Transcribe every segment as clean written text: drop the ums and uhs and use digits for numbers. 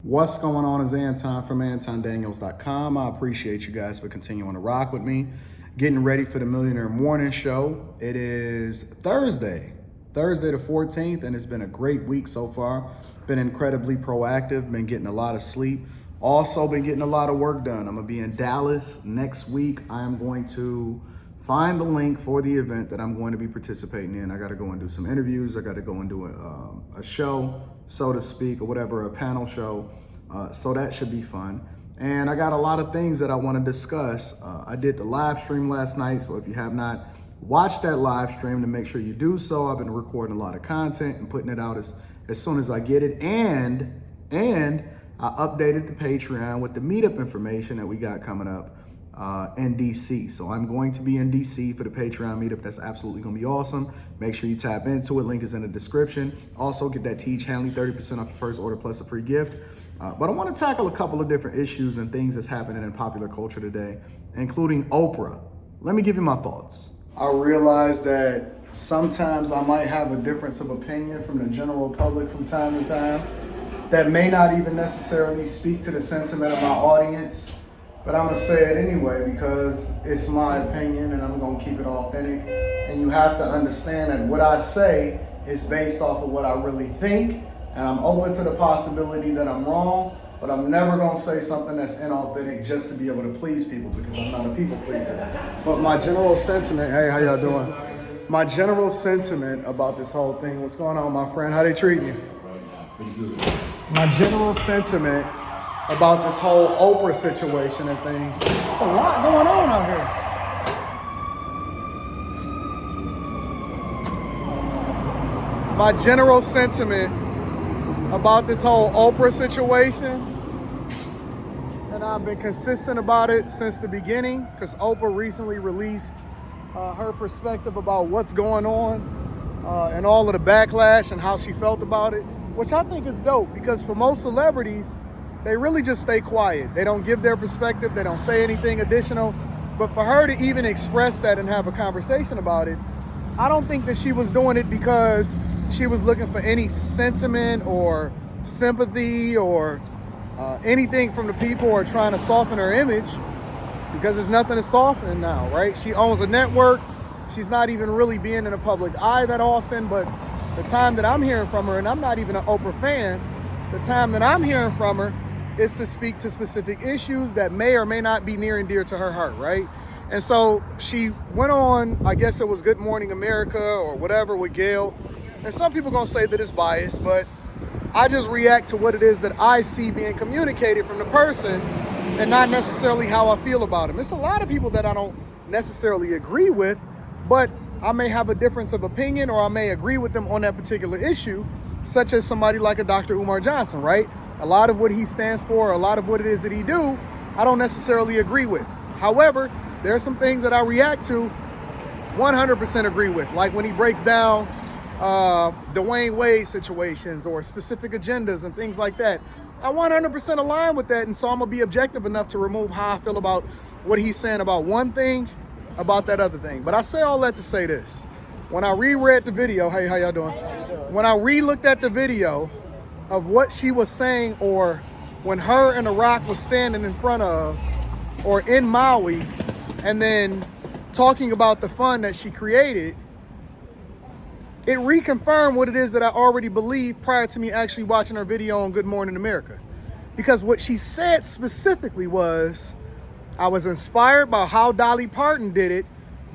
What's going on is Anton from AntonDaniels.com. I appreciate you guys for continuing to rock with me. Getting ready for the Millionaire Morning Show. It is Thursday the 14th, and it's been a great week so far. Been incredibly proactive, been getting a lot of sleep. Also been getting a lot of work done. I'm gonna be in Dallas next week. I am going to find the link for the event that I'm going to be participating in. I gotta go and do some interviews. I gotta go and do a show, so to speak, or whatever, a panel show. So that should be fun. And I got a lot of things that I wanna discuss. I did the live stream last night, so if you have not watched that live stream, to make sure you do so. I've been recording a lot of content and putting it out as soon as I get it. And I updated the Patreon with the meetup information that we got coming up in DC. So I'm going to be in DC for the Patreon meetup. That's absolutely gonna be awesome. Make sure you tap into it. Link is in the description. Also get that Teach Hanley 30% off your first order plus a free gift. But I wanna tackle a couple of different issues and things that's happening in popular culture today, including Oprah. Let me give you my thoughts. I realize that sometimes I might have a difference of opinion from the general public from time to time that may not even necessarily speak to the sentiment of my audience, but I'm gonna say it anyway because it's my opinion and I'm gonna keep it authentic. And you have to understand that what I say is based off of what I really think, and I'm open to the possibility that I'm wrong, but I'm never gonna say something that's inauthentic just to be able to please people because I'm not a people pleaser. But my general sentiment, hey, how y'all doing? My general sentiment about this whole thing, what's going on, my friend? How they treating you? My general sentiment about this whole Oprah situation and things, there's a lot going on out here. My general sentiment about this whole Oprah situation, and I've been consistent about it since the beginning because Oprah recently released her perspective about what's going on and all of the backlash and how she felt about it, which I think is dope because for most celebrities, they really just stay quiet. They don't give their perspective. They don't say anything additional. But for her to even express that and have a conversation about it, I don't think that she was doing it because she was looking for any sentiment or sympathy or anything from the people or trying to soften her image, because there's nothing to soften now, right? She owns a network. She's not even really being in the public eye that often, but the time that I'm hearing from her, and I'm not even an Oprah fan, the time that I'm hearing from her is to speak to specific issues that may or may not be near and dear to her heart, right? And so she went on, I guess it was Good Morning America or whatever with Gail. And some people gonna say that it's biased, but I just react to what it is that I see being communicated from the person and not necessarily how I feel about them. It's a lot of people that I don't necessarily agree with, but I may have a difference of opinion or I may agree with them on that particular issue, such as somebody like a Dr. Umar Johnson, right? A lot of what he stands for, a lot of what it is that he do, I don't necessarily agree with. However, there are some things that I react to 100% agree with, like when he breaks down Dwayne Wade situations or specific agendas and things like that. I 100% align with that, and so I'm gonna be objective enough to remove how I feel about what he's saying about one thing, about that other thing. But I say all that to say this. When I reread the video, hey, how y'all doing? When I re-looked at the video of what she was saying, or when her and The Rock was standing in front of, or in Maui, and then talking about the fund that she created, it reconfirmed what it is that I already believed prior to me actually watching her video on Good Morning America. Because what she said specifically was, I was inspired by how Dolly Parton did it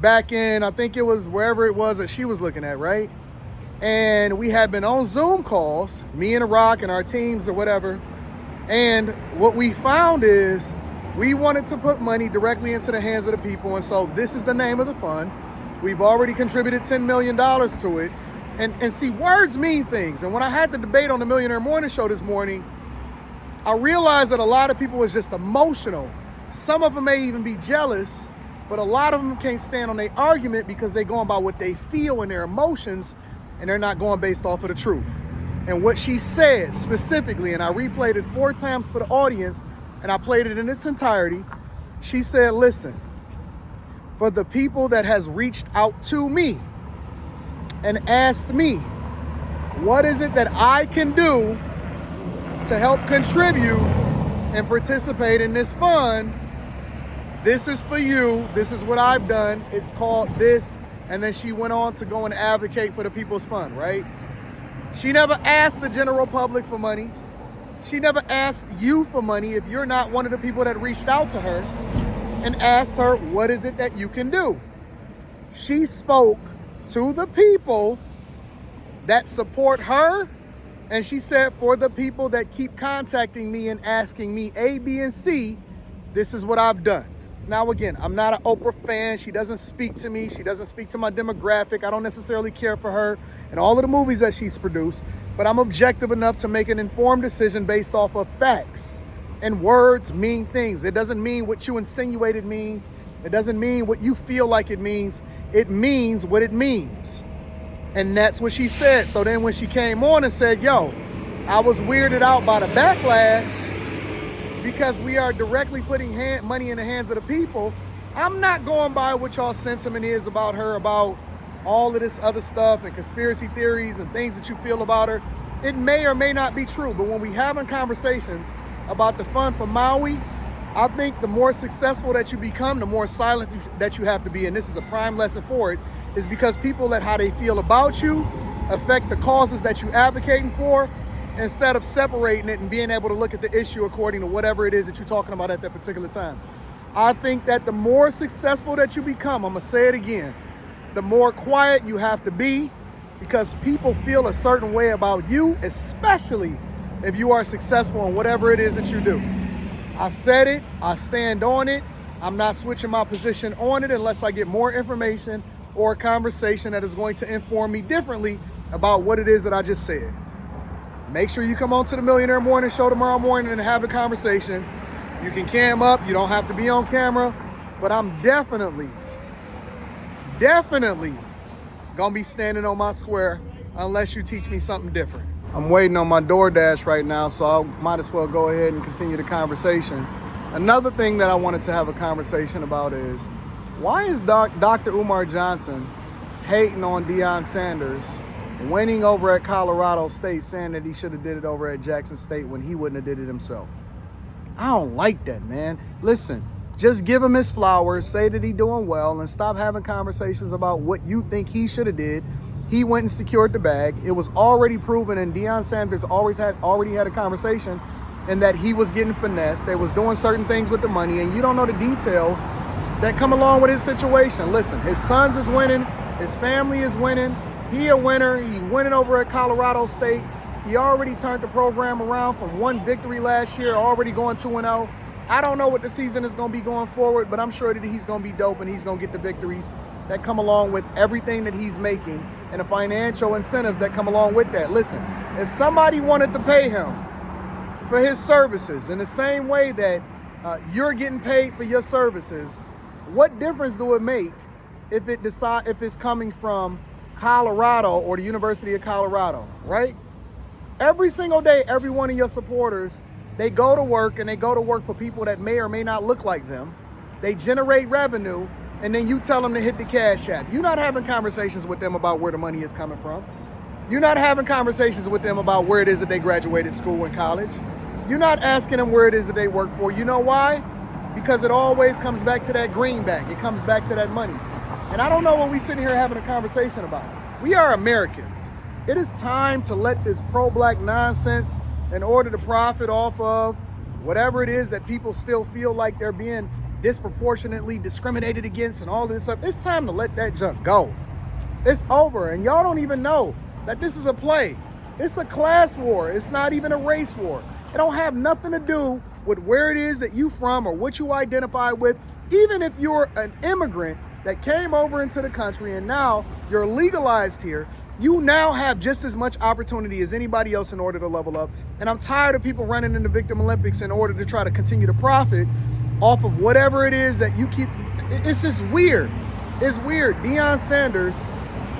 back in, I think it was wherever it was that she was looking at, right? And we had been on Zoom calls, me and The Rock and our teams or whatever. And what we found is we wanted to put money directly into the hands of the people. And so this is the name of the fund. We've already contributed $10 million to it. And see, words mean things. And when I had the debate on the Millionaire Morning Show this morning, I realized that a lot of people was just emotional. Some of them may even be jealous, but a lot of them can't stand on their argument because they're going by what they feel and their emotions, and they're not going based off of the truth. And what she said specifically, and I replayed it 4 times for the audience, and I played it in its entirety. She said, listen, for the people that has reached out to me and asked me, what is it that I can do to help contribute and participate in this fund. This is for you. This is what I've done. It's called this. And then she went on to go and advocate for the People's Fund, right? She never asked the general public for money. She never asked you for money if you're not one of the people that reached out to her and asked her, what is it that you can do? She spoke to the people that support her, and she said, for the people that keep contacting me and asking me A, B, and C, this is what I've done. Now, again, I'm not an Oprah fan. She doesn't speak to me. She doesn't speak to my demographic. I don't necessarily care for her and all of the movies that she's produced, but I'm objective enough to make an informed decision based off of facts. And words mean things. It doesn't mean what you insinuated means. It doesn't mean what you feel like it means. It means what it means. And that's what she said. So then when she came on and said, yo, I was weirded out by the backlash because we are directly putting money in the hands of the people, I'm not going by what y'all sentiment is about her, about all of this other stuff and conspiracy theories and things that you feel about her. It may or may not be true, but when we having conversations about the fund for Maui, I think the more successful that you become, the more silent that you have to be. And this is a prime lesson for it, is because people let how they feel about you affect the causes that you're advocating for, instead of separating it and being able to look at the issue according to whatever it is that you're talking about at that particular time. I think that the more successful that you become, I'm gonna say it again, the more quiet you have to be, because people feel a certain way about you, especially if you are successful in whatever it is that you do. I said it, I stand on it. I'm not switching my position on it unless I get more information or a conversation that is going to inform me differently about what it is that I just said. Make sure you come on to the Millionaire Morning Show tomorrow morning and have a conversation. You can cam up, you don't have to be on camera, but I'm definitely gonna be standing on my square unless you teach me something different. I'm waiting on my DoorDash right now, so I might as well go ahead and continue the conversation. Another thing that I wanted to have a conversation about is, why is Dr. Umar Johnson hating on Deion Sanders winning over at Colorado State, saying that he should have did it over at Jackson State when he wouldn't have did it himself? I don't like that, man. Listen, just give him his flowers, say that he's doing well, and stop having conversations about what you think he should have did. He went and secured the bag. It was already proven, and Deion Sanders already had a conversation, and that he was getting finessed. They was doing certain things with the money, and you don't know the details that come along with his situation. Listen, his sons is winning, his family is winning. He a winner. He winning over at Colorado State. He already turned the program around from one victory last year, already going 2-0. I don't know what the season is going to be going forward, but I'm sure that he's going to be dope and he's going to get the victories that come along with everything that he's making and the financial incentives that come along with that. Listen, if somebody wanted to pay him for his services in the same way that you're getting paid for your services, what difference do it make if it's coming from Colorado or the University of Colorado, right? Every single day, every one of your supporters, they go to work, and they go to work for people that may or may not look like them. They generate revenue, and then you tell them to hit the Cash App. You're not having conversations with them about where the money is coming from. You're not having conversations with them about where it is that they graduated school and college. You're not asking them where it is that they work for. You know why? Because it always comes back to that greenback. It comes back to that money. And I don't know what we sitting here having a conversation about. We are Americans. It is time to let this pro-black nonsense, in order to profit off of whatever it is that people still feel like they're being disproportionately discriminated against and all this stuff. It's time to let that junk go. It's over, and y'all don't even know that this is a play. It's a class war. It's not even a race war. It don't have nothing to do with where it is that you from or what you identify with. Even if you're an immigrant that came over into the country and now you're legalized here, you now have just as much opportunity as anybody else in order to level up. And I'm tired of people running in the Victim Olympics in order to try to continue to profit off of whatever it is that you keep. It's just weird. It's weird. Deion Sanders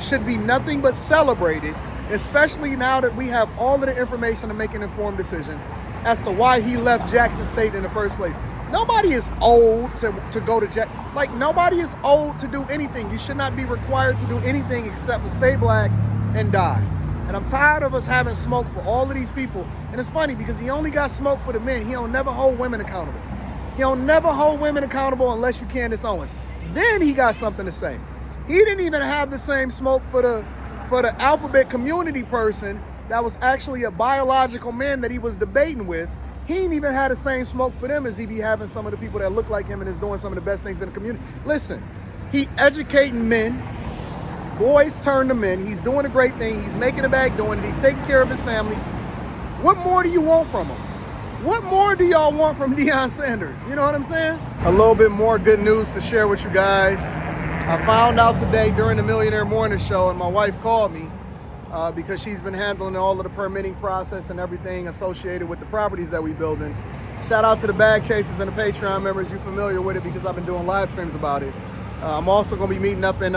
should be nothing but celebrated, especially now that we have all of the information to make an informed decision as to why he left Jackson State in the first place. Nobody is old to go to Jackson. Like, nobody is old to do anything. You should not be required to do anything except for stay black and die. And I'm tired of us having smoke for all of these people. And it's funny because he only got smoke for the men. He don't never hold women accountable. He don't never hold women accountable unless you Candace Owens. Then he got something to say. He didn't even have the same smoke for the alphabet community person that was actually a biological man that he was debating with. He ain't even had the same smoke for them as he be having some of the people that look like him and is doing some of the best things in the community. Listen, he educating men. Boys turn to men. He's doing a great thing. He's making it back doing it. He's taking care of his family. What more do you want from him? What more do y'all want from Deion Sanders? You know what I'm saying? A little bit more good news to share with you guys. I found out today during the Millionaire Morning Show, and my wife called me because she's been handling all of the permitting process and everything associated with the properties that we building. Shout out to the Bag Chasers and the Patreon members. You're familiar with it because I've been doing live streams about it. I'm also going to be meeting up in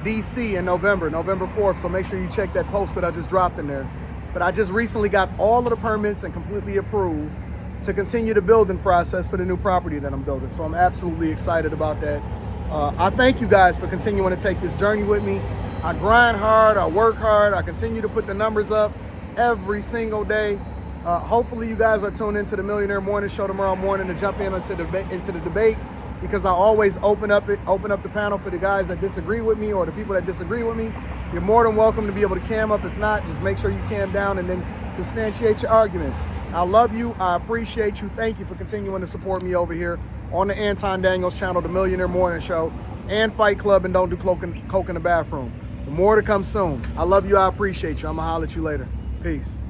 DC in November 4th, so make sure you check that post that I just dropped in there. But I just recently got all of the permits and completely approved to continue the building process for the new property that I'm building. So I'm absolutely excited about that. I thank you guys for continuing to take this journey with me. I grind hard, I work hard, I continue to put the numbers up every single day. Hopefully you guys are tuned into the Millionaire Morning Show tomorrow morning to jump into the debate, because I always open up the panel for the guys that disagree with me or the people that disagree with me. You're more than welcome to be able to cam up. If not, just make sure you cam down and then substantiate your argument. I love you. I appreciate you. Thank you for continuing to support me over here on the Anton Daniels channel, the Millionaire Morning Show, and Fight Club, and Don't Do Coke in the Bathroom. More to come soon. I love you. I appreciate you. I'm going to holler at you later. Peace.